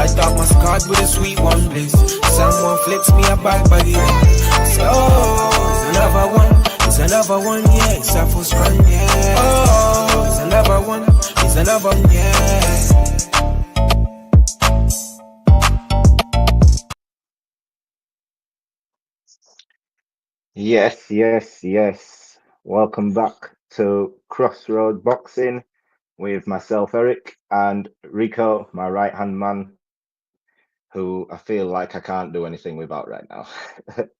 I thought my card with a sweet one bliss. Someone flips me a bad body. So it's another one, it's another one, yeah. It's a full strand, yeah. Oh, it's another one, it's another one, yeah. Yes, yes, yes. Welcome back to Crossroad Boxing with myself, Eric, and Rico, my right-hand man, who I feel like I can't do anything without right now.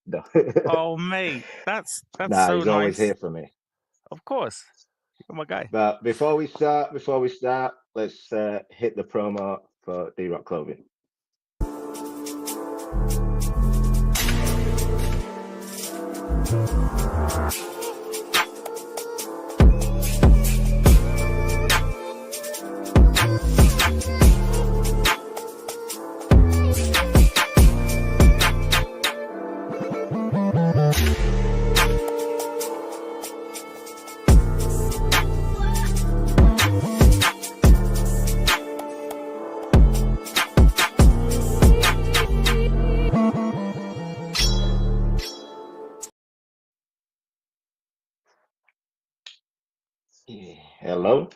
No. Oh, mate, that's Nah, so he's always nice. here for me. Of course, you're my guy. But before we start, let's hit the promo for D-Rock Clothing. Hello?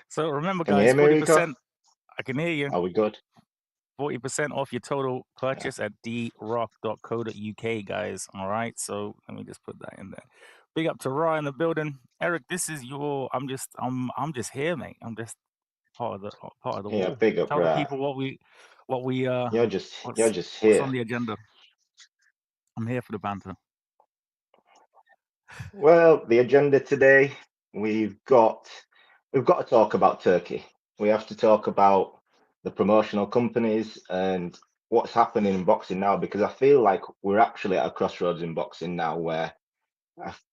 So remember, Can you guys, hear me, Rico? 40%. I can hear you. Are we good? 40% off your total purchase at drock.co.uk, guys. All right, so let me just put that in there. Big up to Ra in the building. Eric, this is your. I'm just here, mate. I'm just part of the Yeah, wall. big up, Tell the right. people what we You're just what's here. on the agenda. I'm here for the banter. Well, the agenda today, we've got to talk about Turkey. We have to talk about the promotional companies and what's happening in boxing now, because I feel like we're actually at a crossroads in boxing now where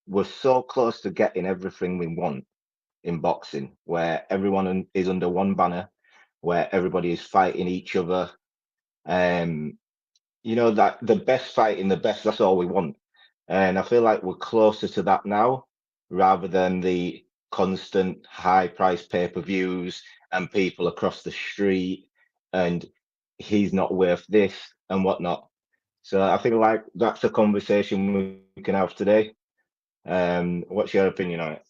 we're so close to getting everything we want in boxing, where everyone is under one banner, where everybody is fighting each other. You know, that the best fighting the best, that's all we want. And I feel like we're closer to that now rather than the constant high price pay-per-views and people across the street and he's not worth this and whatnot. So I feel like that's a conversation we can have today. What's your opinion on it?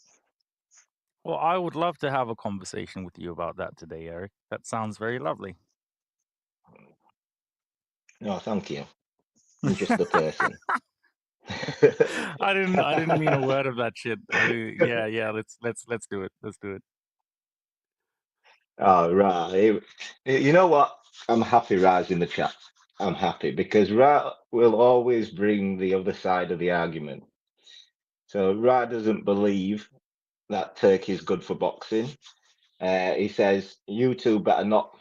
Well, I would love to have a conversation with you about that today, Eric. That sounds very lovely. No, thank you. I'm just the person. I didn't mean a word of that shit. Yeah. Let's do it. Let's do it. Oh, right. You know what? I'm happy Ra's in the chat. I'm happy because Ra will always bring the other side of the argument. So Ra doesn't believe that Turkey is good for boxing. He says you two better not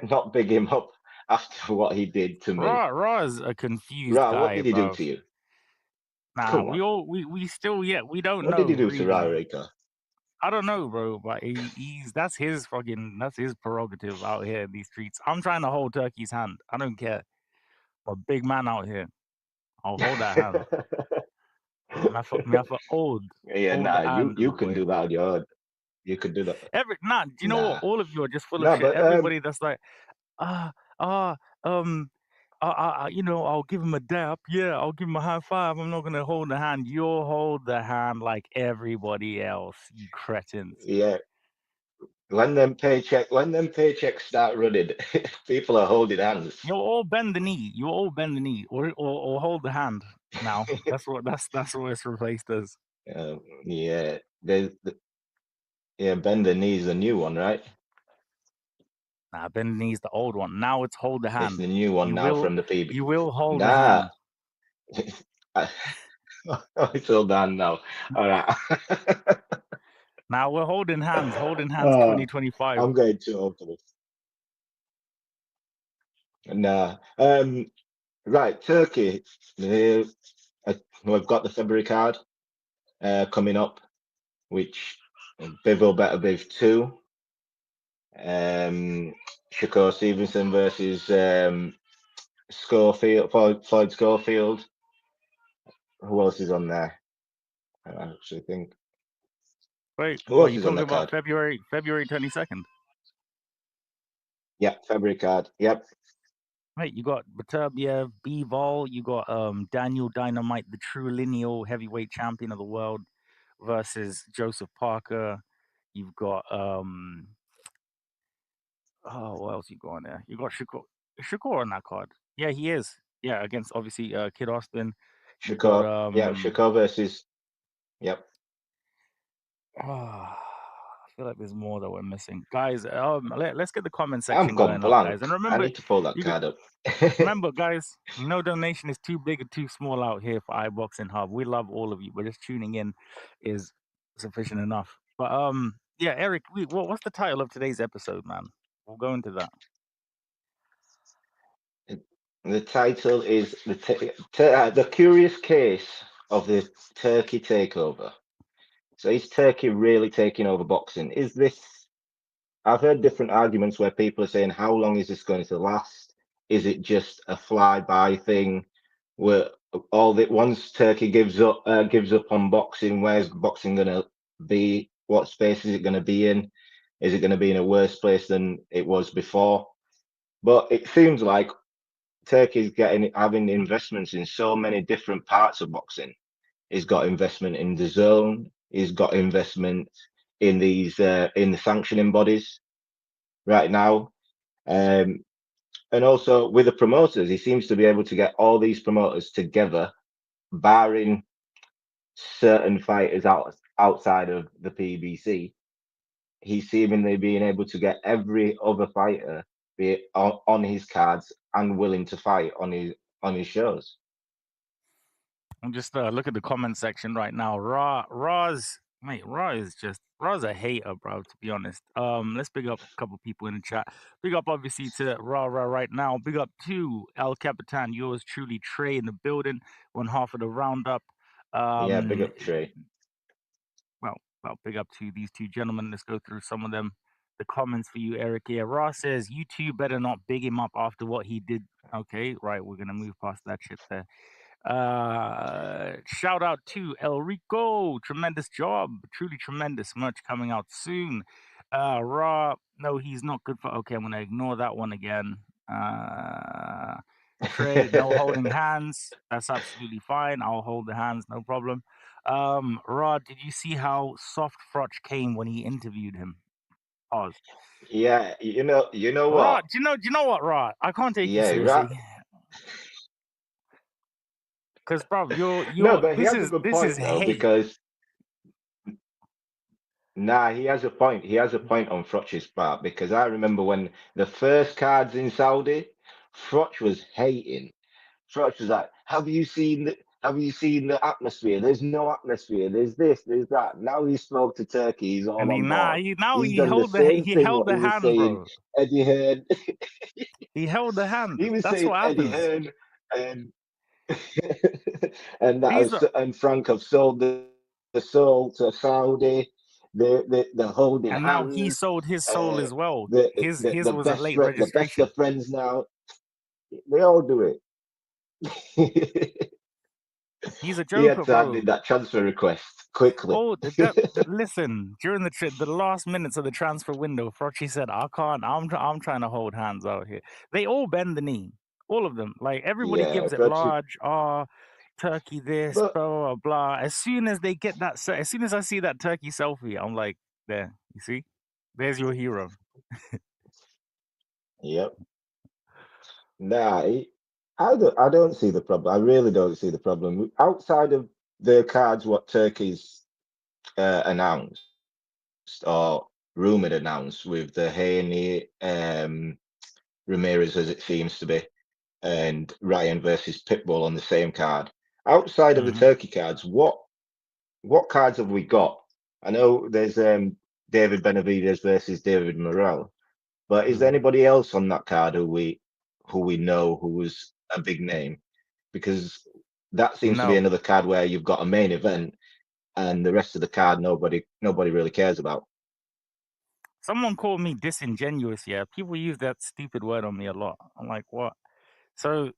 not big him up after what he did to me. Ra is a confused Ra, guy, what did he do bruv. to you? Nah, Come on. we still we don't What know did he do really. to Ra, Rico? I don't know, bro, but that's his prerogative out here in these streets. I'm trying to hold Turkey's hand. I don't care. I'm a big man out here. I'll hold that hand. Me have old. Yeah, Hold nah, the hand, you my can boy. do that on your own. You could do that. Do you know what? Nah. All of you are just full of No, shit. but Everybody that's like, ah, ah, um, I'll give him a dap. Yeah, I'll give him a high five. I'm not gonna hold the hand. You'll hold the hand like everybody else, you cretins. yeah. When them paychecks start running, people are holding hands. You'll all bend the knee. You all bend the knee, or hold the hand. Now that's what it's replaced as. Yeah, bend the knee is the new one, right? Nah, bend the knee is the old one. Now it's hold the hand. It's the new one now from the PB. You will hold the hand. It's hold on now. All right. Now we're holding hands. Holding hands 2025. I'm going too old for this. Nah. Right, Turkey. We've got the February card coming up, which Bivol better Biv 2. Shakur Stevenson versus Floyd Schofield. Who else is on there? I actually think. Wait, Who else are you is on talking that about card? February 22nd? Yep, February card. Yep. Right, you got Beterbiev, Bivol, you got Daniel Dynamite, the true lineal heavyweight champion of the world, versus Joseph Parker. You've got what else you got on there? You got Shakur on that card. Yeah, he is. Yeah, against obviously Kid Austin. You got Shakur versus. Yep. I feel like there's more that we're missing, guys. Let's get the comment I'm section gone going up, guys. blank. And I remember, need to pull that you got, card up. remember, guys, no donation is too big or too small out here for iBoxingHub. We love all of you, but just tuning in is sufficient enough. But yeah, Eric, what's the title of today's episode, man? We'll go into that. The title is the Curious Case of the Turkey Takeover. So is Turkey really taking over boxing? Is this? I've heard different arguments where people are saying, how long is this going to last? Is it just a flyby thing? Where all that once Turkey gives up on boxing, where's boxing going to be? What space is it going to be in? Is it going to be in a worse place than it was before? But it seems like Turkey's having investments in so many different parts of boxing. He's got investment in the zone. He's got investment in these in the sanctioning bodies right now, and also with the promoters. He seems to be able to get all these promoters together, barring certain fighters outside of the PBC. He's seemingly being able to get every other fighter be on his cards and willing to fight on his shows. I'm just look at the comment section right now. Raw's a hater, bro. To be honest, let's big up a couple people in the chat. Big up obviously to Raw right now. Big up to El Capitan, yours truly, Trey in the building. 1/2 of the roundup. Yeah, big up Trey. Well, big up to these two gentlemen. Let's go through some of them. The comments for you, Eric. Yeah, Ross says you two better not big him up after what he did. Okay, right. We're gonna move past that shit there. Shout out to El Rico. Tremendous job. Truly tremendous. Merch coming out soon. Raw. No, he's not good for. Okay, I'm going to ignore that one again. Trey, no holding hands. That's absolutely fine. I'll hold the hands. No problem. Raw, did you see how soft Frotch came when he interviewed him? Pause. Yeah, you know Raw, what? do you know what, Raw? I can't take you Yeah, seriously. Because, bro, you're no, but he this has a is good this point is though, hate. because he has a point. He has a point on Frotch's part, because I remember when the first cards in Saudi, Frotch was hating. Frotch was like, "Have you seen the atmosphere? There's no atmosphere. There's this, there's that." Now he spoke to Turkey. He's all And on board. He's he done the held same he thing held what the he was hand, saying. bro. Eddie Hearn. He held the hand. He was That's saying what Eddie happens. Hearn and and These are, and Frank have sold the soul to Saudi. They're holding and now he hands. sold his soul as well. His The was a best late the best registration. of friends now. They all do it. He's a He had joker, to hand bro. in that transfer request quickly. Oh, listen. During the last minutes of the transfer window, Frotchy said, "I can't. I'm trying to hold hands out here." They all bend the knee, all of them. Like everybody Yeah, gives it Frochie. large. Turkey this, But blah blah blah. As soon as they get that, as soon as I see that Turkey selfie, I'm like, there. You see, there's your hero. yep. Nah, I don't see the problem. I really don't see the problem. Outside of the cards what Turkey's announced or rumored announced, with the Haney Ramirez, as it seems to be, and Ryan versus Pitbull on the same card. Outside of the Turkey cards, what cards have we got? I know there's David Benavidez versus David Morrell, but is there anybody else on that card who we know who was a big name? Because that seems to be No. another card where you've got a main event and the rest of the card nobody really cares about. Someone called me disingenuous. Yeah, people use that stupid word on me a lot. I'm like, what? So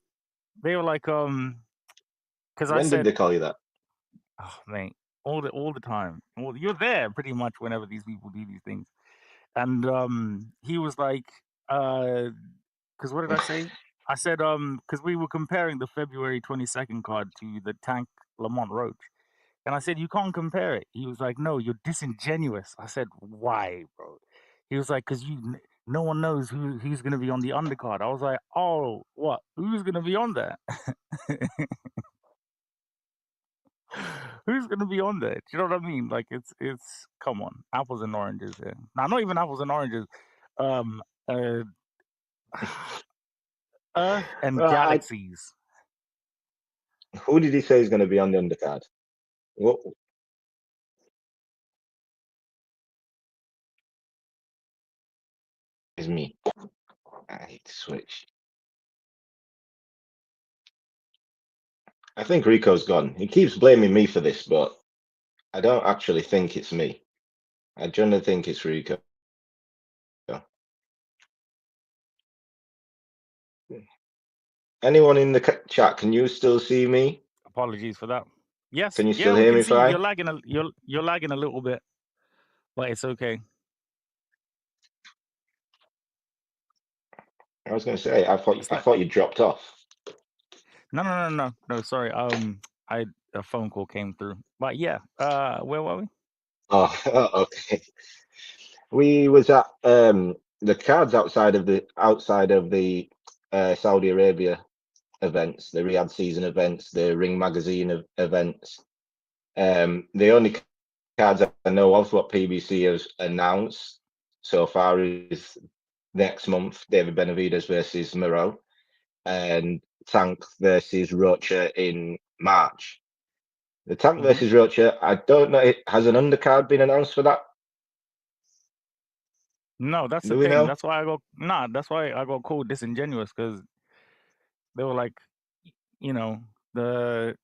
they were like, because I When did said, they call you that? oh mate, all the time. Well, you're there pretty much whenever these people do these things. And he was like, Because what did I say? I said because we were comparing the February 22nd card to the Tank Lamont Roach, and I said you can't compare it. He was like, "No, you're disingenuous." I said, "Why, bro?" He was like, "Because no one knows who's gonna be on the undercard." I was like, "Oh, what? Who's gonna be on there?" Who's gonna be on there? Do you know what I mean? Like it's come on, apples and oranges here. Now, not even apples and oranges. Um, uh, Earth and Well, galaxies. who did he say is going to be on the undercard? What is me? I hate to switch. I think Rico's gone. He keeps blaming me for this, but I don't actually think it's me. I generally think it's Rico. Anyone in the chat, can you still see me? Apologies for that. Yes, Can you yeah, still we hear can me see you. fine? You're lagging a little bit, but it's okay. I was going to say, I It's like thought you dropped off. no. Sorry. A phone call came through, but yeah. Where were we? Oh, okay. We was at the cards outside of the Saudi Arabia events, the Riyadh season events, the Ring magazine events. The only cards I know of what PBC has announced so far is next month David Benavides versus Moreau and Tank versus Rocha in March. The Tank Mhm. versus Rocha, I don't know. Has an undercard been announced for that? No, that's Do the we thing. know? That's why I got called disingenuous because they were like, you know, the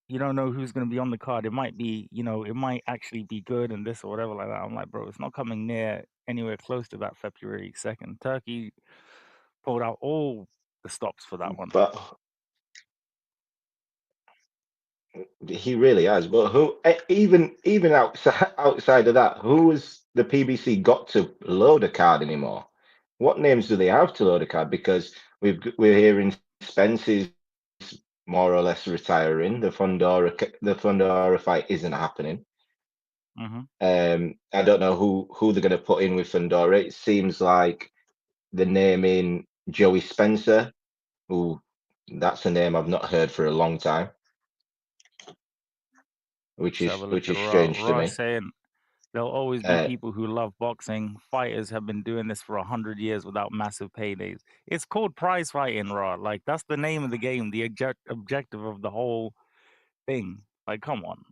you don't know who's going to be on the card. It might be, it might actually be good and this or whatever like that. I'm like, bro, it's not coming near anywhere close to that February 2nd. Turkey pulled out all the stops for that one. But he really has. But who, even outside of that, who has the PBC got to load a card anymore? What names do they have to load a card? Because we're hearing Spence is more or less retiring. The Fundora fight isn't happening. Mm-hmm. I don't know who they're going to put in with Fundora. It seems like the name in Joey Spencer, who that's a name I've not heard for a long time, which Let's have is a look which at is Raw. strange to Raw me. saying there'll always be people who love boxing. Fighters have been doing this for 100 years without massive paydays. It's called prize fighting, Raw. Like, that's the name of the game, the objective of the whole thing. Like, come on.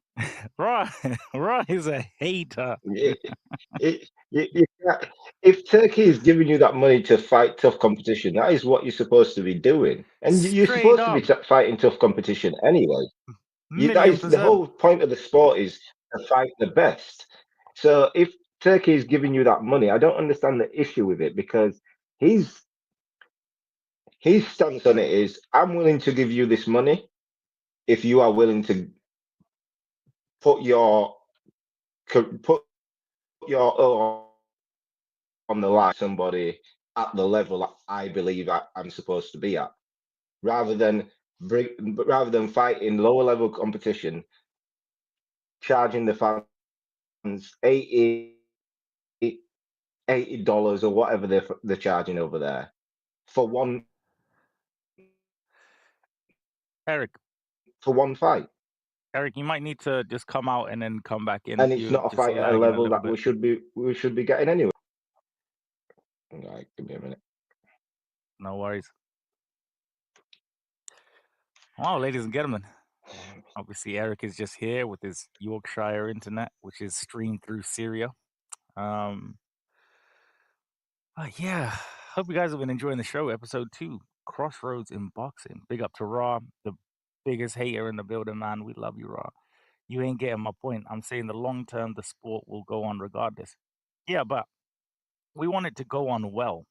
Raw, Raw is a hater. If Turkey is giving you that money to fight tough competition, that is what you're supposed to be doing, and you're Straight supposed to be up. fighting tough competition anyway. That Million is the percent. whole point of the sport, is to fight the best. So if Turkey is giving you that money, I don't understand the issue with it, because his stance on it is, I'm willing to give you this money if you are willing to put your all on the line, somebody at the level I believe I'm supposed to be at, rather than fighting lower level competition, charging the fans $80 or whatever they're charging over there for one Eric, fight. you might need to just come out and then come back in. And it's You're not a just fight at a lagging a level little that bit. we should be getting anyway. All right, give me a minute. No worries. Well, ladies and gentlemen, obviously Eric is just here with his Yorkshire internet, which is streamed through Syria. Yeah, hope you guys have been enjoying the show. Episode 2, Crossroads in Boxing. Big up to Raw, the biggest hater in the building, man. We love you, Raw. You ain't getting my point. I'm saying the long term, the sport will go on regardless. Yeah, but we want it to go on well.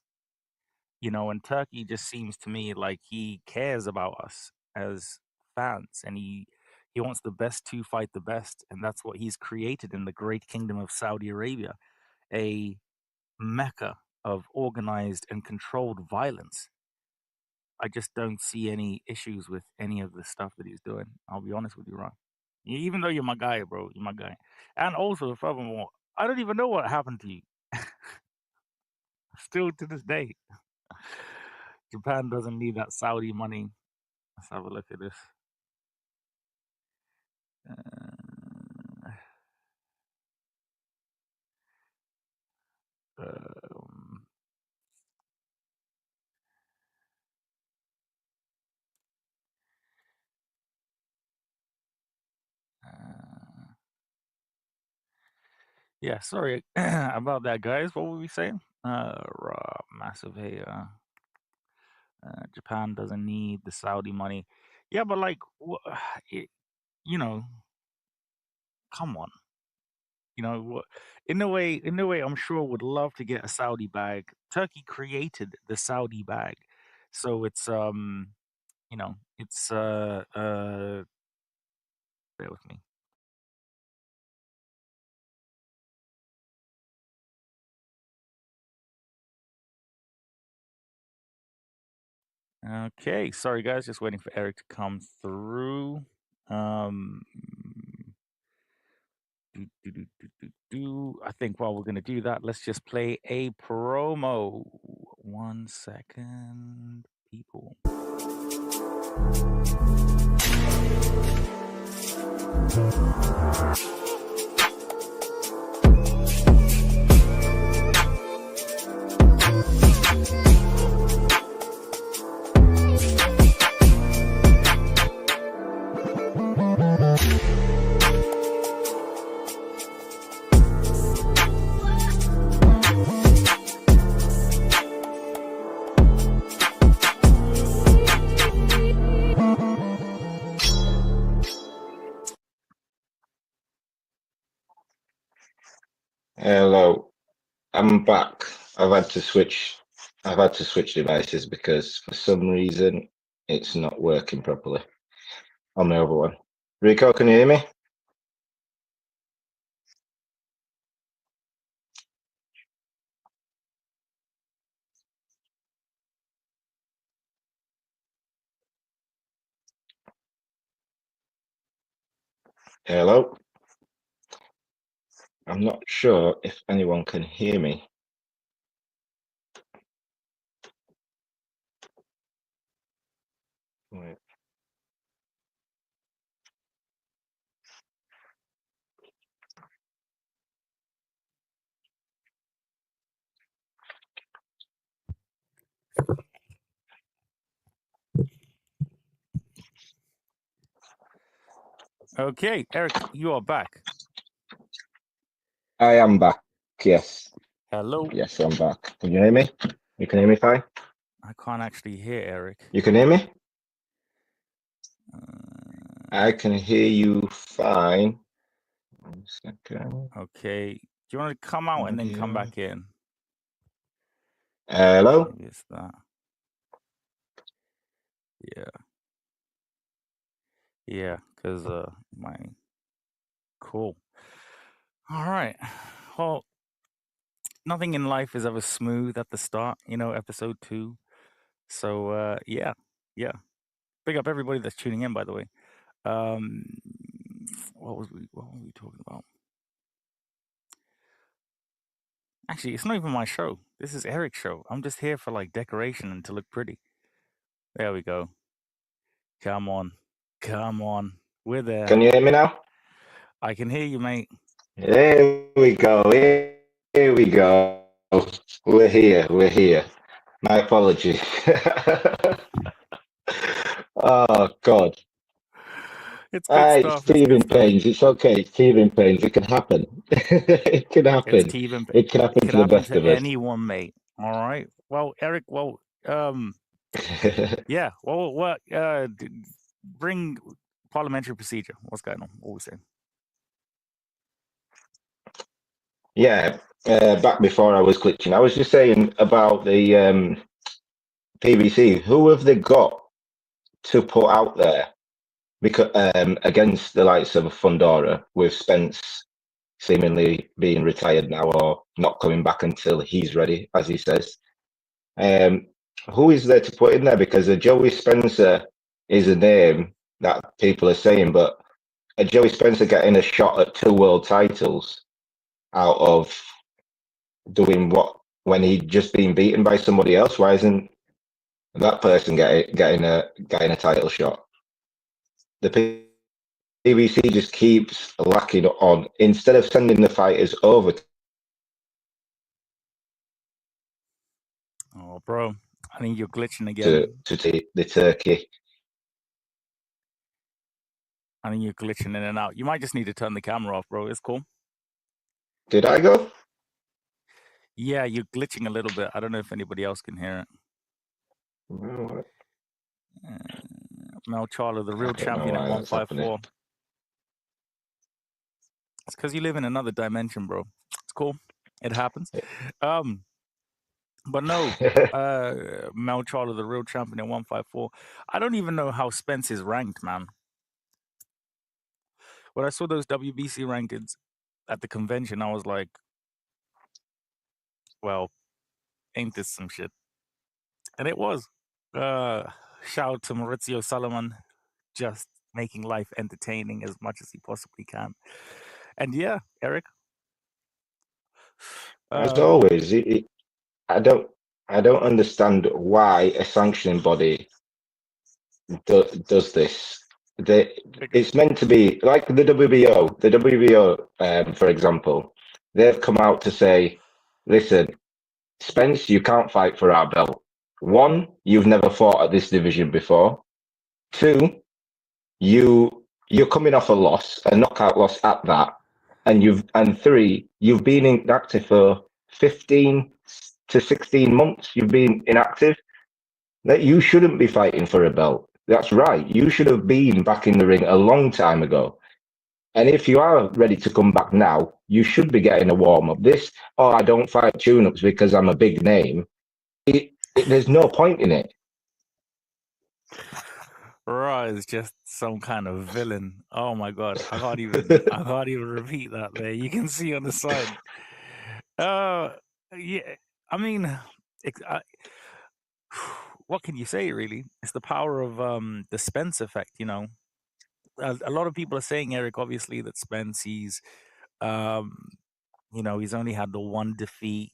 And Turkey just seems to me like he cares about us as fans, and he wants the best to fight the best, and that's what he's created in the great kingdom of Saudi Arabia, a mecca of organized and controlled violence. I just don't see any issues with any of the stuff that he's doing. I'll be honest with you, Ron. Even though you're my guy, bro, you're my guy. And also, furthermore, I don't even know what happened to you. Still to this day, Japan doesn't need that Saudi money. Let's have a look at this. Um, yeah, sorry about that, guys. What were we saying? Massive. Hey, Japan doesn't need the Saudi money. Yeah, but like, you know, come on. You know, in a way, I'm sure would love to get a Saudi bag. Turkey created the Saudi bag, so it's it's bear with me. Okay, sorry guys, just waiting for Eric to come through. I think while we're gonna do that, let's just play a promo. 1 second, people. Hello, I'm back. I've had to switch devices because for some reason it's not working properly on the other one. Rico, can you hear me? Hello? I'm not sure if anyone can hear me. Wait. Okay, Eric, you are back. I am back. Yes. Hello. Yes, I'm back. Can you hear me? You can hear me fine? I can't actually hear Eric. You can hear me? I can hear you fine. 1 second. Okay. Do you want to come out and then come back in? Hello? Maybe it's that. Yeah. Yeah, because my cool. All right. Well, nothing in life is ever smooth at the start, episode 2. So yeah. Big up everybody that's tuning in, by the way. What were we talking about? Actually, it's not even my show. This is Eric's show. I'm just here for like decoration and to look pretty. There we go. Come on. We're there. Can you hear me now? I can hear you, mate. Here we go. Here we go. We're here. My apologies. Oh, God. It's good stuff. It's teething pains. It's okay. It's teething pains. It can happen. It can happen. It can happen to the best of us. Anyone, mate. All right. Well, Eric. Well, yeah. Well, what? Bring parliamentary procedure. What's going on? What we saying? Yeah. Back before I was glitching, I was just saying about the PVC. Who have they got to put out there? Because against the likes of Fundora with Spence seemingly being retired now or not coming back until he's ready, as he says. Who is there to put in there? Because a Joey Spencer is a name that people are saying, but a Joey Spencer getting a shot at 2 world titles out of doing what when he'd just been beaten by somebody else? Why isn't that person getting a title shot? The PBC just keeps lacking on, instead of sending the fighters over. Oh, bro, I think you're glitching again. To the Turkey. I think you're glitching in and out. You might just need to turn the camera off, bro. It's cool. Did I go? Yeah, you're glitching a little bit. I don't know if anybody else can hear it. Mel Charlo, the real champion at 154. It's because you live in another dimension, bro. It's cool. It happens. But no, Mel Charlo, the real champion at 154. I don't even know how Spence is ranked, man. When I saw those WBC rankings at the convention, I was like, well, ain't this some shit? And it was. Shout out to Maurizio Solomon, just making life entertaining as much as he possibly can. And yeah, Eric. As always, I don't understand why a sanctioning body does this. It's meant to be like the WBO. The WBO, for example, they've come out to say, listen, Spence, you can't fight for our belt. 1, you've never fought at this division before. 2, you're coming off a loss, a knockout loss at that, and 3, you've been inactive for 15 to 16 months. You've been inactive. That you shouldn't be fighting for a belt. That's right. You should have been back in the ring a long time ago. And if you are ready to come back now, you should be getting a warm up. This, I don't fight tune-ups because I'm a big name. There's no point in it. Raw is just some kind of villain. Oh my god, I can't even repeat that. There, you can see on the side. Yeah, I mean, what can you say? Really, it's the power of the Spence effect. You know, a lot of people are saying, Eric, obviously, that Spence, he's he's only had the 1 defeat.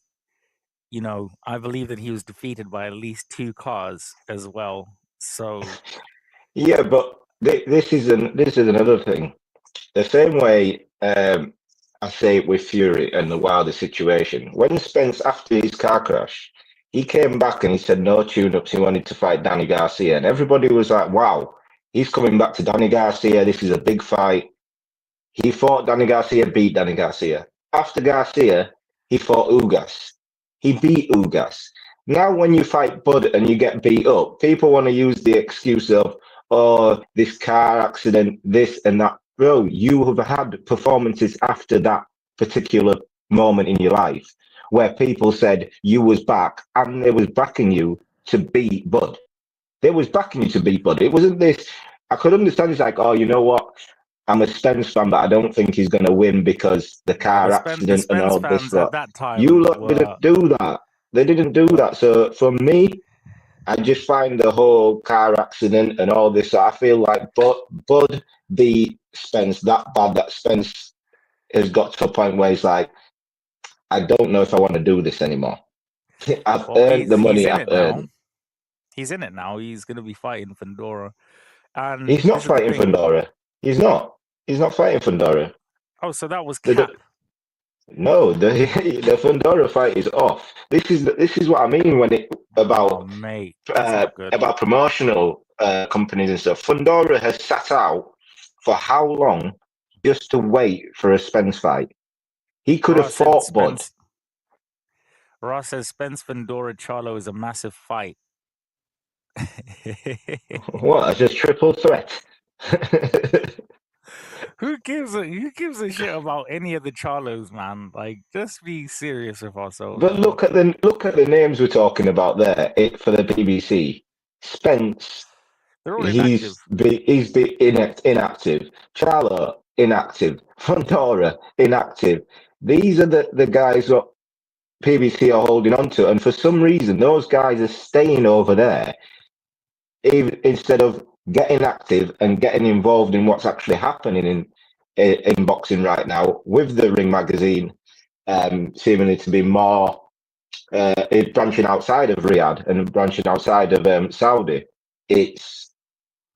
You know, I believe that he was defeated by at least 2 cars as well. So yeah, but this is another thing. The same way I say it with Fury and the Wilder situation. When Spence, after his car crash, he came back and he said no tune-ups. He wanted to fight Danny Garcia, and everybody was like, "Wow, he's coming back to Danny Garcia. This is a big fight." He fought Danny Garcia, beat Danny Garcia. After Garcia, he fought Ugas. He beat Ugas. Now, when you fight Bud and you get beat up, people want to use the excuse of, this car accident, this and that. Bro, you have had performances after that particular moment in your life where people said you was back and they was backing you to beat Bud. They was backing you to beat Bud. It wasn't this. I could understand it's like, you know what? I'm a Spence fan, but I don't think he's going to win because the car accident and all this. At that time, you lot didn't do that. They didn't do that. So for me, I just find the whole car accident and all this. I feel like Bud beat Spence that bad that Spence has got to a point where he's like, I don't know if I want to do this anymore. I've earned the money I've earned. He's in it now. He's going to be fighting Fundora. And he's not fighting Fundora. He's not. He's not fighting Fundora. Oh, so that was cap. No, the Fundora fight is off. This is what I mean when about promotional companies and stuff. Fundora has sat out for how long just to wait for a Spence fight? He could have fought Bud. Ross says Spence Fundora Charlo is a massive fight. What? It's just triple threat. Who gives a shit about any of the Charlos, man? Like, just be serious with ourselves. But look at the names we're talking about there. For the BBC, Spence. They're all inactive. He's inactive. Charlo, inactive. Fundora, inactive. These are the guys that PBC are holding on to, and for some reason, those guys are staying over there, even instead of getting active and getting involved in what's actually happening in boxing right now, with the Ring magazine seemingly to be more branching outside of Riyadh and branching outside of Saudi. It's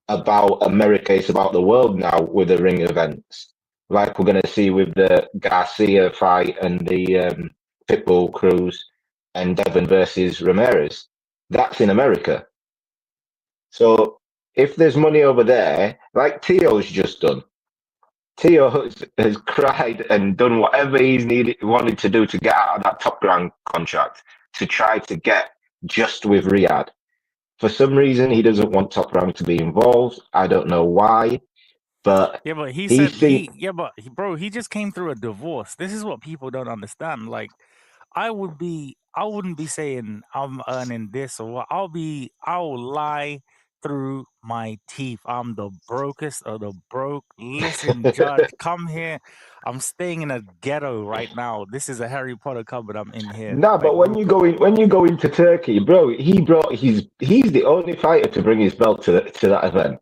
about America, it's about the world now with the Ring events, like we're going to see with the Garcia fight and the Pitbull Cruz and Devon versus Ramirez. That's in America. So if there's money over there, like Tio's just done, Tio has cried and done whatever he's wanted to do to get out of that Top Gun contract to try to get just with Riyadh. For some reason, he doesn't want Top Rank to be involved. I don't know why, but Yeah, but he just came through a divorce. This is what people don't understand. Like, I wouldn't be saying I'm earning this or what. I'll lie through my teeth. I'm the brokest of the broke. Listen, Judge, come here. I'm staying in a ghetto right now. This is a Harry Potter cupboard I'm in here. No, but when you go into Turkey, bro, he's the only fighter to bring his belt to that event.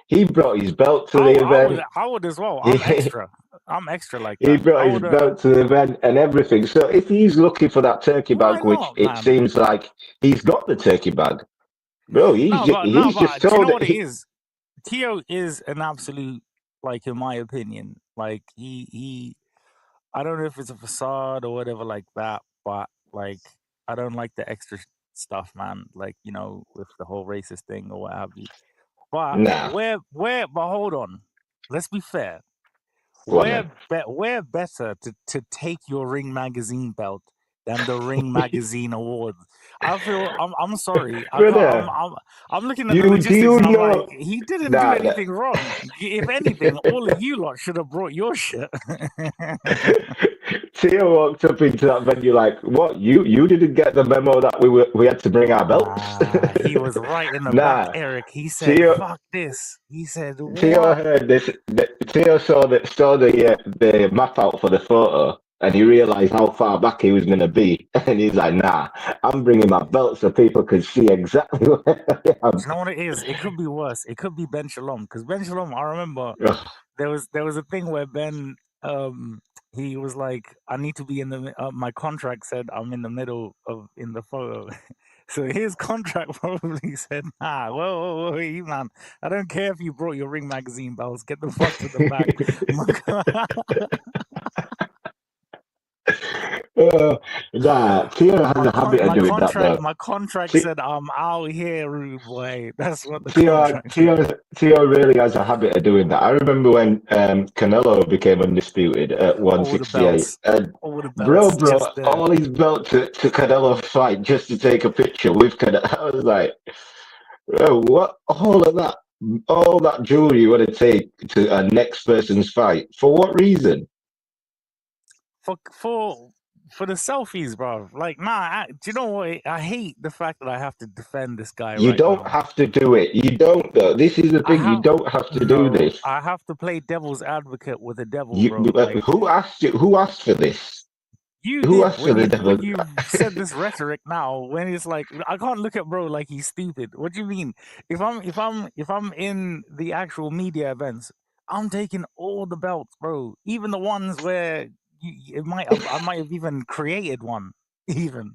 He brought his belt to the event. I would as well. I'm extra. I'm extra like that. He brought his belt to the event and everything. So if he's looking for that turkey bag, which it seems like he's got the turkey bag, bro, he's just told. Do you know what it is? Tio is an absolute, like, in my opinion, like he I don't know if it's a facade or whatever like that, but like I don't like the extra stuff, man. Like, you know, with the whole racist thing or what have you. But but hold on. Let's be fair. We're better to take your Ring magazine belt than the Ring magazine awards. I feel I'm sorry. I'm looking at the logistics and I'm like, he didn't do anything wrong. If anything, all of you lot should have brought your shit. Tio walked up into that venue like, "What? You didn't get the memo that we had to bring our belts?" He was right in the back, Eric. He said, "Fuck this." He said, "What?" Tio heard this. Tio saw the map out for the photo, and he realized how far back he was going to be, and he's like, "Nah, I'm bringing my belt so people can see exactly where I am." You know what it is? It could be worse. It could be Ben Shalom, because Ben Shalom, I remember there was a thing where Ben he was like, I need to be in the my contract said I'm in the middle of in the photo. So his contract probably said, nah, whoa, man, I don't care if you brought your Ring magazine belts, get the fuck to the back. Tio has a habit of doing that, though. My contract said I'm out here, rude boy. That's what the contract said. Tio really has a habit of doing that. I remember when Canelo became undisputed at 168. And bro, all his belt to Canelo fight just to take a picture with Canelo. I was like, bro, what? All that jewelry you want to take to a next person's fight? For what reason? For the selfies, bro. Like, nah, do you know what? I hate the fact that I have to defend this guy. You don't have to do it. You don't, though. This is the thing. You don't have to do this. I have to play devil's advocate with the devil, bro. Who asked you? Who asked for this? Who asked for the devil? When you said this rhetoric now, when it's like, I can't look at bro like he's stupid. What do you mean? If I'm in the actual media events, I'm taking all the belts, bro. Even the ones where I might have even created one, even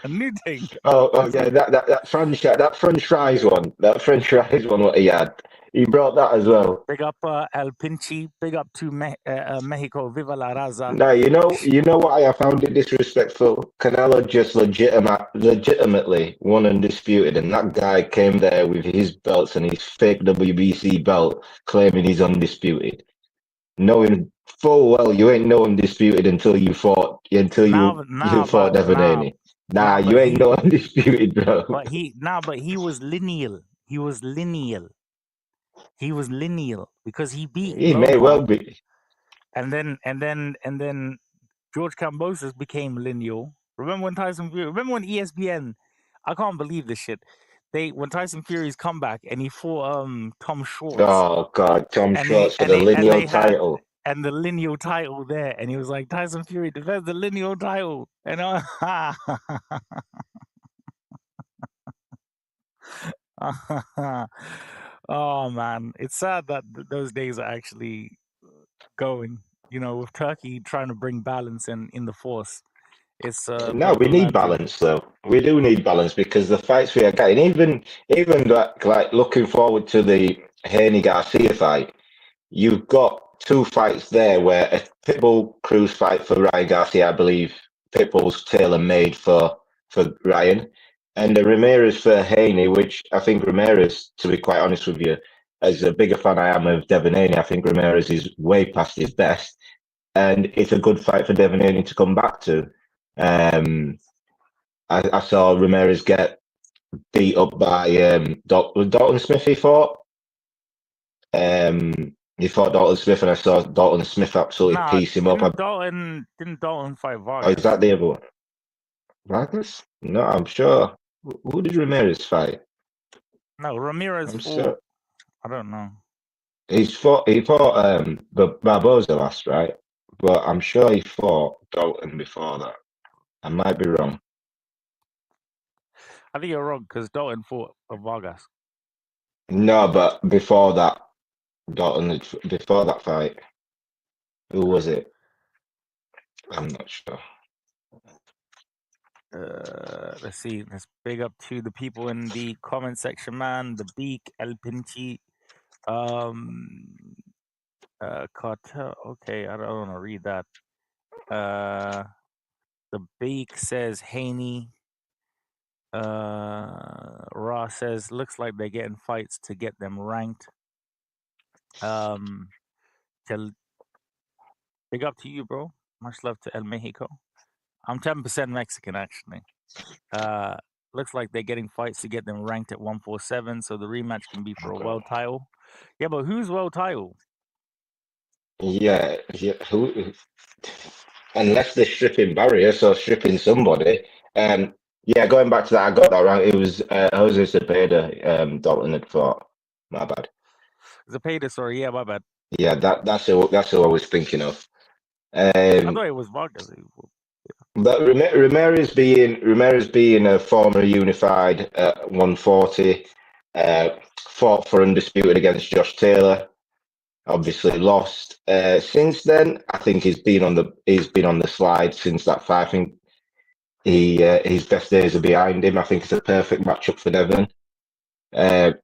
a new thing. Oh yeah, that French fries one, what he had. He brought that as well. Big up El Pinchi. Big up to Mexico. Viva la Raza. No, you know why I found it disrespectful? Canelo just legitimately won undisputed, and that guy came there with his belts and his fake WBC belt, claiming he's undisputed, knowing full well you ain't no undisputed until you fought Devin Haney. You ain't no undisputed, bro. But he was lineal. He was lineal because he beat. He may well be. And then George Kambosos became lineal. Remember when ESPN? I can't believe this shit. When Tyson Fury's come back and he fought Tom Schwartz. Oh God, Tom Schwartz for the lineal title. and the lineal title there, and he was like, Tyson Fury defends the lineal title, and oh man, it's sad that those days are actually going. You know, with Turkey trying to bring balance in the force, it's a No, bit of we a need bad thing. balance though. We do need balance because the fights we are getting, even like looking forward to the Haney Garcia fight, you've got two fights there where a Pitbull Cruz fight for Ryan Garcia, I believe Pitbull's tailor made for Ryan, and the Ramirez for Haney, which I think Ramirez, to be quite honest with you, as a bigger fan I am of Devin Haney, I think Ramirez is way past his best, and it's a good fight for Devin Haney to come back to. I saw Ramirez get beat up by Dalton Smith. He fought. He fought Dalton Smith, and I saw Dalton Smith absolutely Nah, piece him up. didn't Dalton fight Oh, Vargas? is that the other one? Vargas? No, I'm sure. Who did Ramirez fight? No, Ramirez I'm fought. sure. I don't know. He fought Barboza last, right? But I'm sure he fought Dalton before that. I might be wrong. I think you're wrong because Dalton fought Vargas. No, but before that, Dalton, before that fight, who was it? I'm not sure. Let's see. Let's big up to the people in the comment section, man. The Beak, El Pinchi, Cartel. Okay, I don't want to read that. The Beak says Haney. Ross says looks like they're getting fights to get them ranked. Big up to you, bro. Much love to El Mexico. I'm 10% Mexican, actually. Looks like they're getting fights to get them ranked at 147, so the rematch can be for a world title. Yeah, but who's world title? Yeah. Who? Unless they're stripping barriers or stripping somebody. Yeah, going back to that, I got that right. It was Jose Cepeda, Dalton had fought. My bad. Zepeda, sorry, yeah, my bad. Yeah, that's who I was thinking of. I thought it was Vargas. But Ramirez being a former unified 140, fought for undisputed against Josh Taylor. Obviously lost. Since then, I think he's been on the slide since that fight. I think his best days are behind him. I think it's a perfect matchup for Devon. I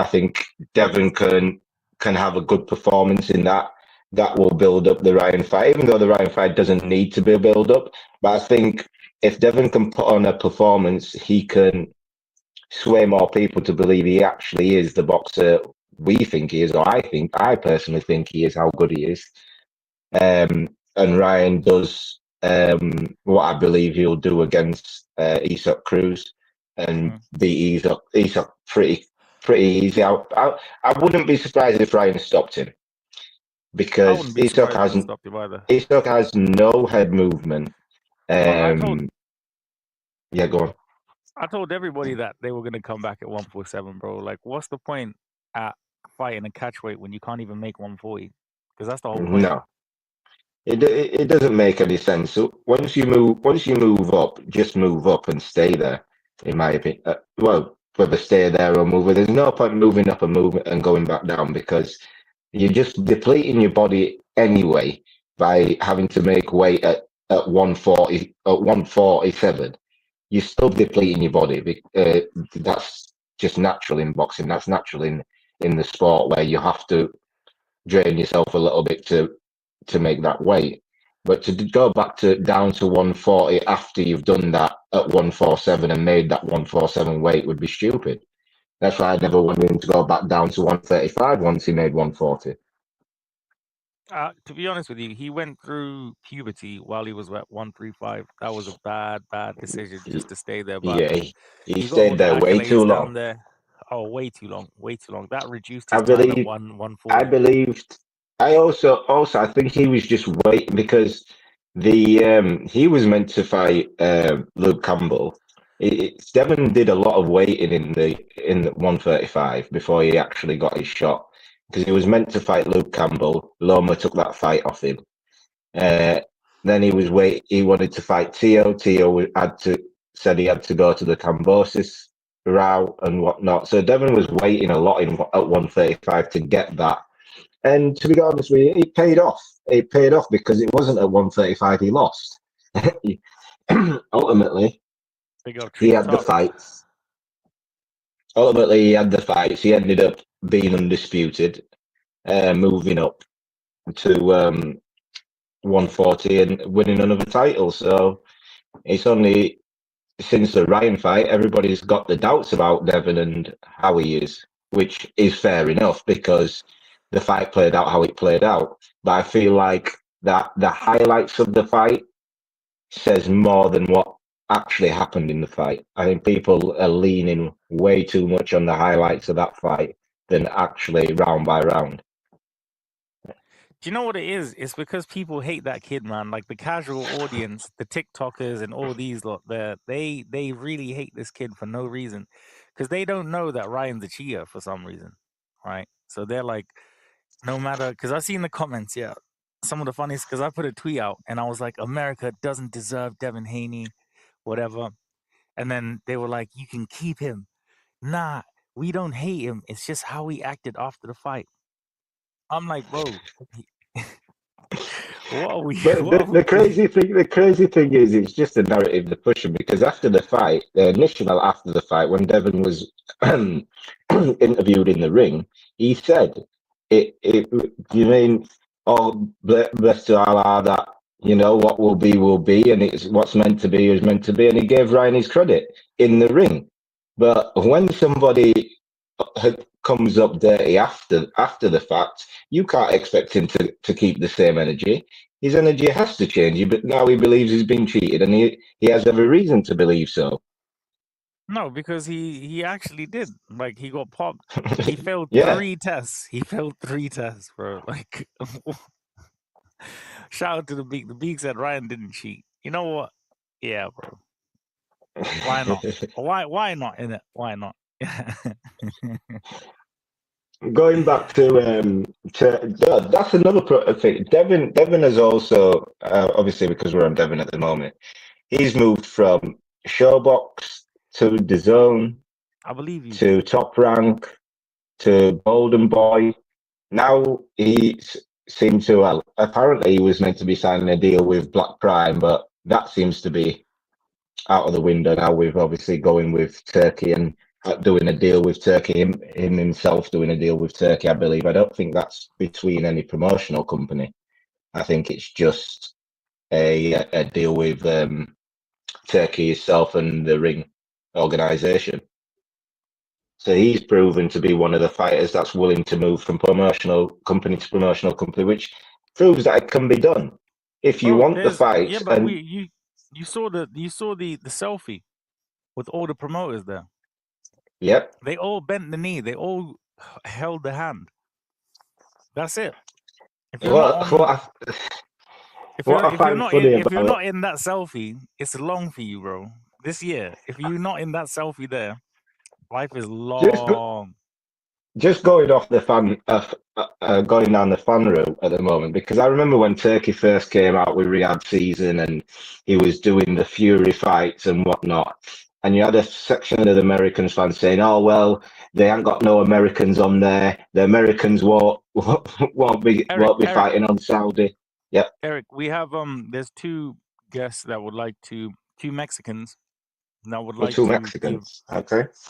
think Devon can have a good performance in that. That will build up the Ryan fight, even though the Ryan fight doesn't need to be a build up. But I think if Devon can put on a performance, he can sway more people to believe he actually is the boxer we think he is, or I personally think he is, how good he is. And Ryan does what I believe he'll do against Isak Cruz and beat Isak pretty easy. I wouldn't be surprised if Ryan stopped him because Isak has no head movement. Yeah, go on. I told everybody that they were going to come back at 147, bro. Like, what's the point at fighting a catchweight when you can't even make 140? Because that's the whole point. No, it doesn't make any sense. So once you move up, just move up and stay there. In my opinion, well, whether stay there or move, there's no point moving up and going back down because you're just depleting your body anyway by having to make weight at 140 at 147. You're still depleting your body. That's just natural in boxing. That's natural in the sport where you have to drain yourself a little bit to make that weight. But to go back down to 140 after you've done that at 147 and made that 147 weight would be stupid. That's why I never wanted him to go back down to 135 once he made 140. To be honest with you, he went through puberty while he was at 135. That was a bad decision just to stay there. But yeah, he got stayed all there the way too accolades down long. there. Oh, way too long. That reduced his time at 140. I think he was just waiting because he was meant to fight Luke Campbell. Devon did a lot of waiting in the 135 before he actually got his shot. because he was meant to fight Luke Campbell. Loma took that fight off him. Then he wanted to fight Tio. Tio said he had to go to the Cambosis route and whatnot. So Devon was waiting a lot at 135 to get that. And to be honest with you, it paid off. It paid off because it wasn't at 135 he lost. Ultimately, he had the fights. Ultimately, he had the fights. He ended up being undisputed, moving up to 140 and winning another title. So it's only since the Ryan fight, everybody's got the doubts about Devon and how he is, which is fair enough because the fight played out how it played out. But I feel like that the highlights of the fight says more than what actually happened in the fight. I think people are leaning way too much on the highlights of that fight than actually round by round. Do you know what it is? It's because people hate that kid, man. Like the casual audience, the TikTokers and all these lot there, they really hate this kid for no reason. Because they don't know that Ryan's a cheater for some reason. Right? So they're like, no matter, because I've seen the comments, yeah. Some of the funniest, because I put a tweet out and I was like, America doesn't deserve Devin Haney, whatever. And then they were like, you can keep him. Nah, we don't hate him. It's just how he acted after the fight. I'm like, bro, what are we? But the crazy thing is, it's just a narrative they're pushing because after the fight, initially after the fight, when Devon was interviewed in the ring, he said, "Do you mean, oh, bless to Allah that what will be, and it's what's meant to be is meant to be," and he gave Ryan his credit in the ring. But when somebody comes up dirty after the fact, you can't expect him to keep the same energy. His energy has to change. But now he believes he's been cheated, and he has every reason to believe so. No, because he actually did. Like he got popped. He failed Yeah. 3 tests. He failed 3 tests, bro. Like, shout out to the Beak. The Beak said Ryan didn't cheat. You know what? Yeah, bro. Why not? Why not? In it? Why not? Going back to that's another thing. Devon has also obviously because we're on Devon at the moment, he's moved from Showbox to DAZN. I believe you. To Top Rank to Golden Boy. Now he seemed to apparently he was meant to be signing a deal with Black Prime, but that seems to be out of the window now. We're obviously going with Turkey and doing a deal with Turkey, him himself doing a deal with Turkey, I believe. I don't think that's between any promotional company. I think it's just a deal with Turkey itself and the ring organization. So he's proven to be one of the fighters that's willing to move from promotional company to promotional company, which proves that it can be done if you want the fights. Yeah, but you saw the selfie with all the promoters there. Yep. They all bent the knee. They all held the hand. That's it. If you're not in that selfie, it's long for you, bro. This year, if you're not in that selfie there, life is long. Just going off the fan, going down the fan route at the moment, because I remember when Turkey first came out with Riyadh season and he was doing the Fury fights and whatnot, and you had a section of the Americans fans saying, "Oh well, they ain't got no Americans on there. The Americans won't be fighting on Saudi." Yep. Eric, we have there's 2 guests that would like to 2 Mexicans. That would like to Mexicans.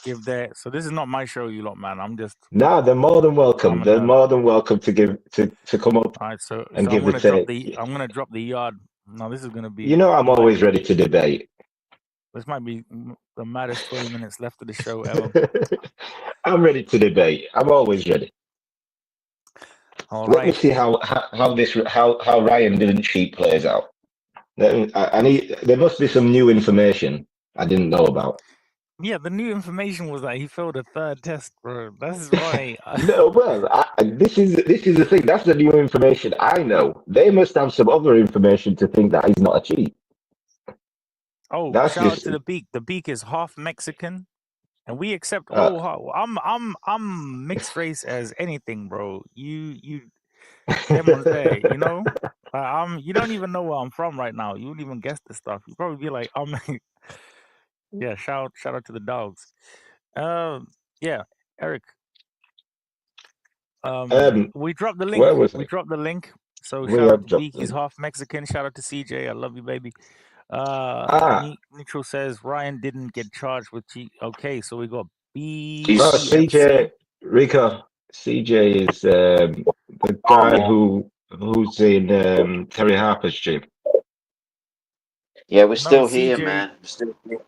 Give their. So this is not my show, you lot, man. I'm just. No, they're more than welcome. They're more than welcome to come up. All right, so and give I'm gonna drop the yard. Now this is gonna be. I'm always ready to debate. This might be the maddest 20 minutes left of the show ever. I'm ready to debate. I'm always ready. All Let right. me see how Ryan didn't cheat plays out. There must be some new information I didn't know about. Yeah, the new information was that he failed a 3rd test, bro. That's why. No, well, this is the thing. That's the new information I know. They must have some other information to think that he's not a cheat. Oh, shout out to the Beak. The Beak is half Mexican, and we accept all. I'm mixed race as anything, bro. You them ones there, you know. You don't even know where I'm from right now. You wouldn't even guess the stuff. You probably be like, yeah. Shout out to the dogs. Yeah, Eric. We dropped the link. Where was We I? dropped the link. So We shout out have to dropped Beak. He's them. half Mexican. Shout out to CJ. I love you, baby. Ah, Neutral says Ryan didn't get charged with Okay, so we got no, BCFC. CJ Rico. CJ is the guy who's in Terry Harper's stream. Yeah, we're No, still here, CJ. man. We're still here.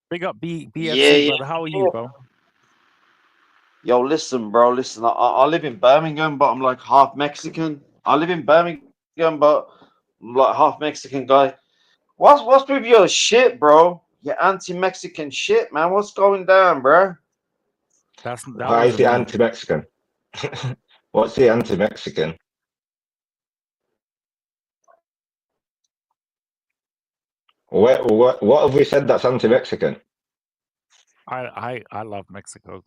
Big up BFC, Yeah, brother. How are you, bro? Yo, listen, bro. Listen, I live in Birmingham, but I'm like half Mexican. I live in Birmingham, but I'm like half Mexican guy. What's with your shit, bro? Your anti-Mexican shit, man. What's going down, bro? That Why is wasn't he me. anti-Mexican? What's he anti-Mexican? What have we said that's anti-Mexican? I love Mexico.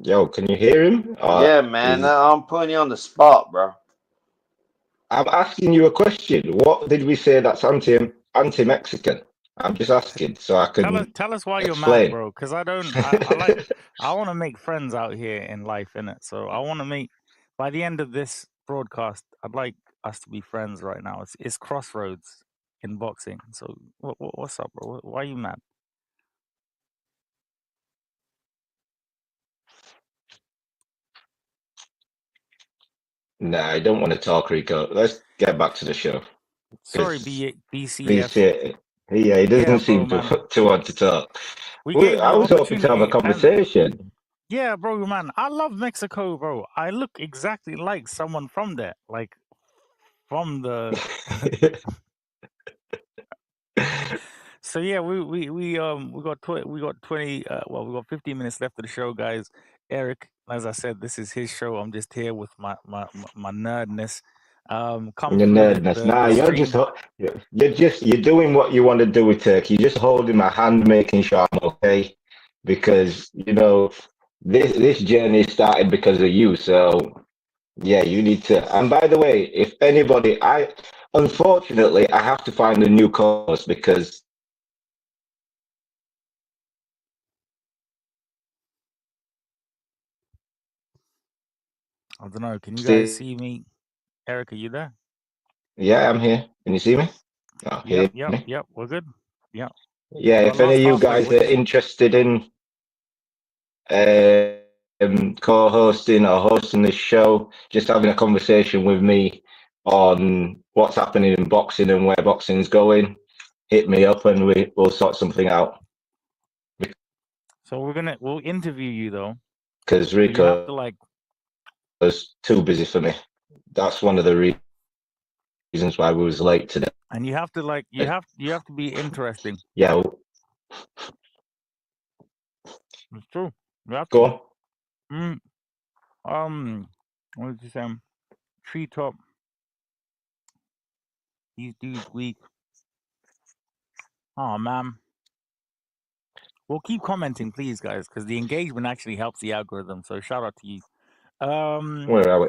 Yo, can you hear him? Yeah, man. I'm putting you on the spot, bro. I'm asking you a question. What did we say that's anti-Mexican? I'm just asking so I can tell us why you're explain. mad, bro. Because I don't. I want to make friends out here in life, innit? So I want to make. By the end of this broadcast, I'd like us to be friends right now. It's crossroads in boxing. So what's up, bro? Why are you mad? Nah, I don't want to talk, Rico. Let's get back to the show. Sorry, 'Cause BCF. Yeah, he doesn't Yeah, seem bro, man. to want to talk. We gave I you was hoping to have a opportunity, and conversation. yeah, bro, man. I love Mexico, bro. I look exactly like someone from there, like from the. So yeah, we got we got 20 we got 15 minutes left of the show, guys. Eric, as I said, this is his show. I'm just here with my nerdness. Come Your through nerdness. Nah, the stream. you're doing what you want to do with Turkey. You're just holding my hand, making sure I'm okay, because this journey started because of you. So yeah, you need to. And by the way, if anybody, unfortunately I have to find a new co-host because I don't know. Can you guys see me? Eric, are you there? yeah, I'm here. Can you see me? Oh, hear me? Yep. We're good. Yep. Yeah, if any of you guys are interested in co-hosting or hosting this show, just having a conversation with me on what's happening in boxing and where boxing's going, hit me up and we'll sort something out. So we'll interview you though, because Rico you have to, was too busy for me. That's one of the reasons why we was late today. And you have to you have to be interesting. Yeah. It's true. You have Go on. What did you say? Treetop. These dudes weak. Oh man. Well, keep commenting, please, guys, because the engagement actually helps the algorithm. So shout out to you. Where are we?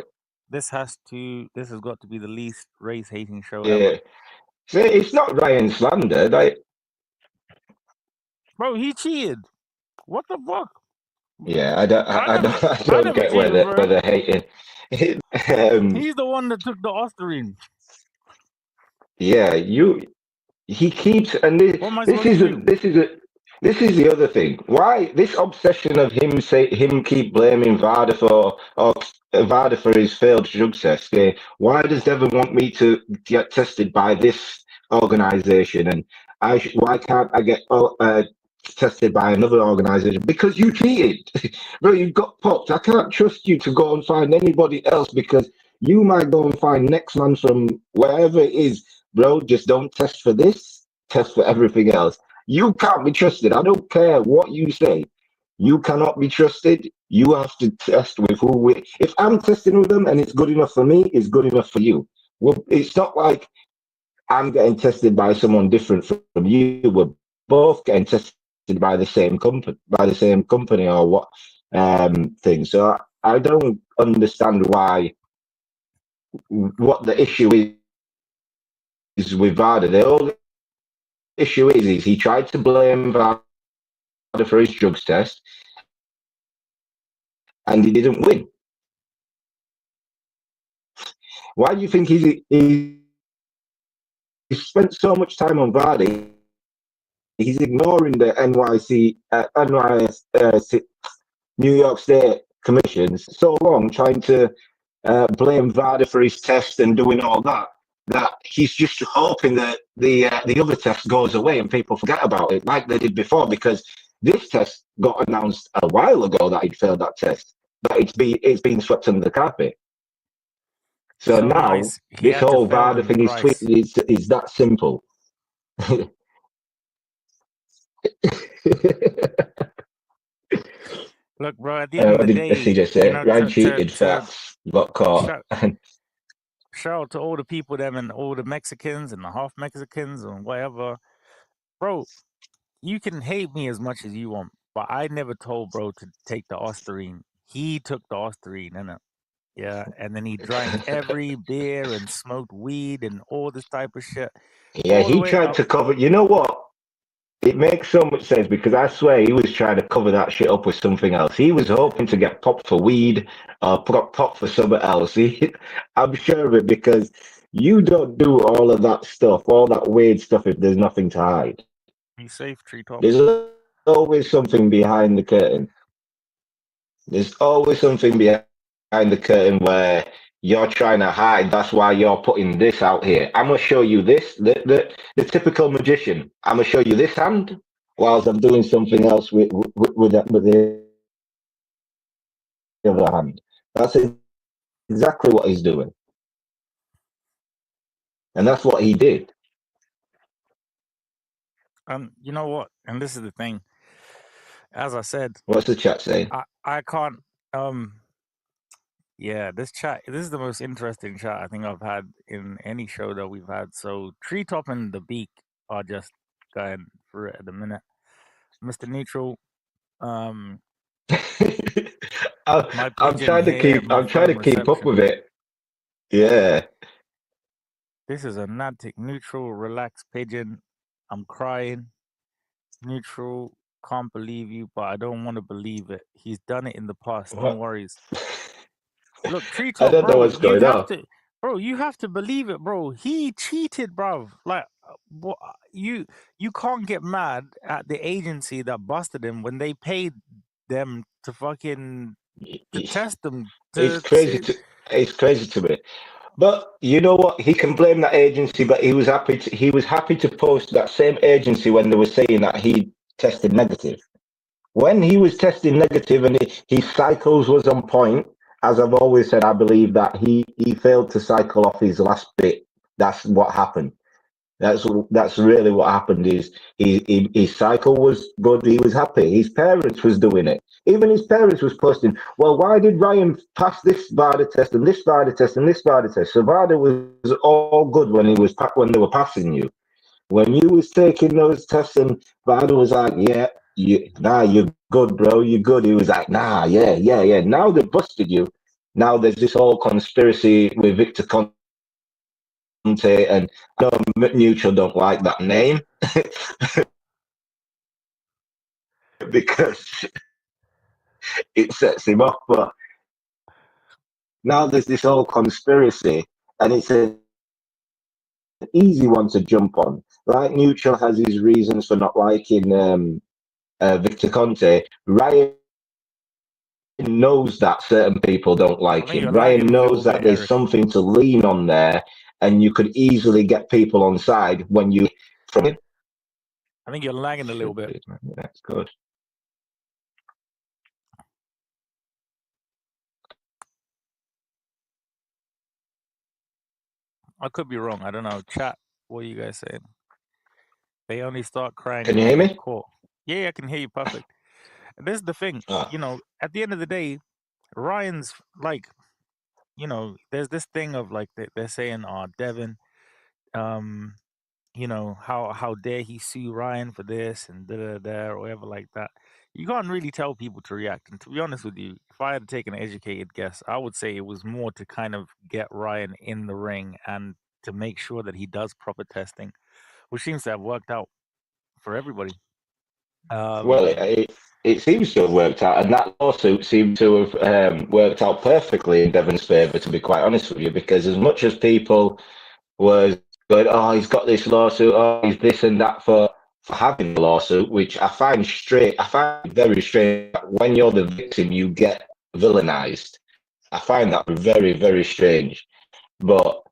This has got to be the least race hating show ever. See, it's not Ryan slander, bro. He cheated. What the fuck? Yeah, I don't get where they're hating. He's the one that took the Ostarine. Yeah, he keeps, and this is the other thing. Why this obsession of him keep blaming Varda for his failed drug test? Okay? Why does Devon want me to get tested by this organization, and why can't I get tested by another organization? Because you cheated, bro. You got popped. I can't trust you to go and find anybody else because you might go and find next man from wherever it is. Bro, just don't test for this, test for everything else. You can't be trusted. I don't care what you say. You cannot be trusted. You have to test with if I'm testing with them and it's good enough for me, it's good enough for you. Well, it's not like I'm getting tested by someone different from you. We're both getting tested by the same company or what thing. So I don't understand what the issue is with Varda. The only issue is he tried to blame Varda for his drugs test, and he didn't win. Why do you think he spent so much time on Vardy? He's ignoring the NYS, New York State commissions so long, trying to blame Vardy for his test and doing all that. That he's just hoping that the other test goes away and people forget about it, like they did before. Because this test got announced a while ago that he'd failed that test, but it's been swept under the carpet. So now nice. this whole Vardy thing is that simple. Look, bro, at the end of the day, just say, Ryan cheated, facts, got caught. Shout out to all the people, them, and all the Mexicans and the half Mexicans and whatever. Bro, you can hate me as much as you want, but I never told bro to take the Ostarine. He took the Ostarine, innit? Yeah, and then he drank every beer and smoked weed and all this type of shit. Yeah, he tried to cover. You know what? It makes so much sense because I swear he was trying to cover that shit up with something else. He was hoping to get popped for weed or popped for something else. I'm sure of it because you don't do all of that stuff, all that weird stuff, if there's nothing to hide. He's safe, Treetop. There's always something behind the curtain. There's always something behind the curtain where you're trying to hide. That's why you're putting this out here. I'm gonna show you this, the typical magician. I'm gonna show you this hand whilst I'm doing something else with the other hand. That's exactly what he's doing, and that's what he did. You know what? And this is the thing. As I said, what's the chat saying? I can't. Yeah, this is the most interesting chat I think I've had in any show that we've had. So Treetop and the Beak are just going through it at the minute. Mr. Neutral, I'm trying to keep up with it. Yeah. This is a Nantic neutral, relaxed pigeon. I'm crying. Neutral, can't believe you, but I don't want to believe it. He's done it in the past. No worries. Look, Treetop, I don't know what's going on. Bro, you have to believe it, bro. He cheated, bro. Like, you can't get mad at the agency that busted him when they paid them to fucking test them. It's crazy to me. But you know what? He can blame that agency, but he was happy to post that same agency when they were saying that he tested negative. When he was testing negative and his cycles was on point, as I've always said, I believe that he failed to cycle off his last bit. That's what happened. That's really what happened. Is his cycle was good. He was happy. His parents was doing it. Even his parents was posting, well, why did Ryan pass this Varda test and this Varda test and this Varda test? So Varda was all good when they were passing you. When you was taking those tests and Varda was like, yeah, you're good, bro. You're good. He was like, nah, yeah. Now they busted you. Now there's this whole conspiracy with Victor Conte, and I know Neutral don't like that name because it sets him off. But now there's this whole conspiracy, and it's an easy one to jump on. Right? Neutral has his reasons for not liking Victor Conte. Ryan knows that certain people don't like him. Ryan knows that there's something to lean on there, and you could easily get people on side when you from him. I think you're lagging a little bit. That's good. I could be wrong. I don't know. Chat, what are you guys saying? They only start crying. Can you hear me? Caught. Yeah, I can hear you perfect. And this is the thing. You know, at the end of the day, Ryan's like, you know, there's this thing of like they're saying, Devin, you know, how dare he sue Ryan for this and or whatever like that. You can't really tell people to react. And to be honest with you, if I had to take an educated guess, I would say it was more to kind of get Ryan in the ring and to make sure that he does proper testing, which seems to have worked out for everybody. Well, it seems to have worked out, and that lawsuit seemed to have worked out perfectly in Devon's favour, to be quite honest with you, because as much as people was going, oh, he's got this lawsuit, oh, he's this and that for having a lawsuit, which I find very strange. When you're the victim, you get villainized. I find that very, very strange. But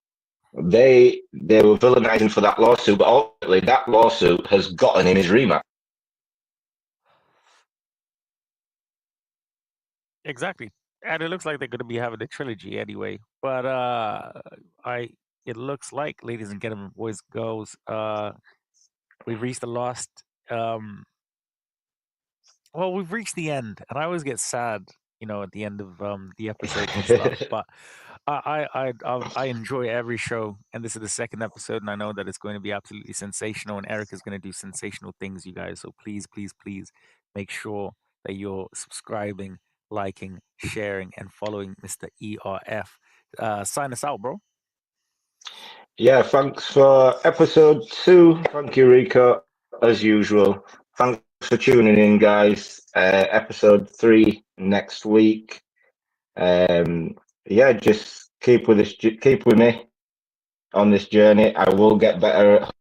they were villainizing for that lawsuit, but ultimately that lawsuit has gotten him his rematch. Exactly. And it looks like they're going to be having a trilogy anyway. But it looks like, ladies and gentlemen, boys and girls, we've reached the last. Well, we've reached the end, and I always get sad, you know, at the end of the episodes and stuff. But I enjoy every show, and this is the second episode, and I know that it's going to be absolutely sensational, and Eric is going to do sensational things, you guys. So please, please, please make sure that you're subscribing, liking, sharing, and following Mr. ERF. Sign us out, bro. Yeah, thanks for episode 2. Thank you, Rico, as usual. Thanks for tuning in, guys. Episode 3 next week. Yeah, just keep with me on this journey. I will get better at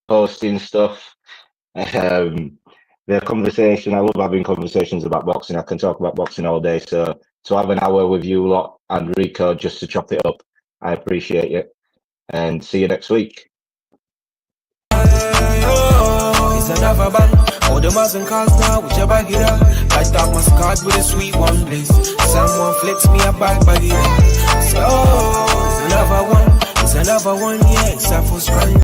hosting stuff. The conversation, I love having conversations about boxing. I can talk about boxing all day. So to have an hour with you lot and Rico just to chop it up, I appreciate it. And see you next week. It's another band. All the and calls now, whichever get up. I start my card with a sweet one bliss. Someone flips me a bag by the So it's another one, yeah, it's a full scrunch.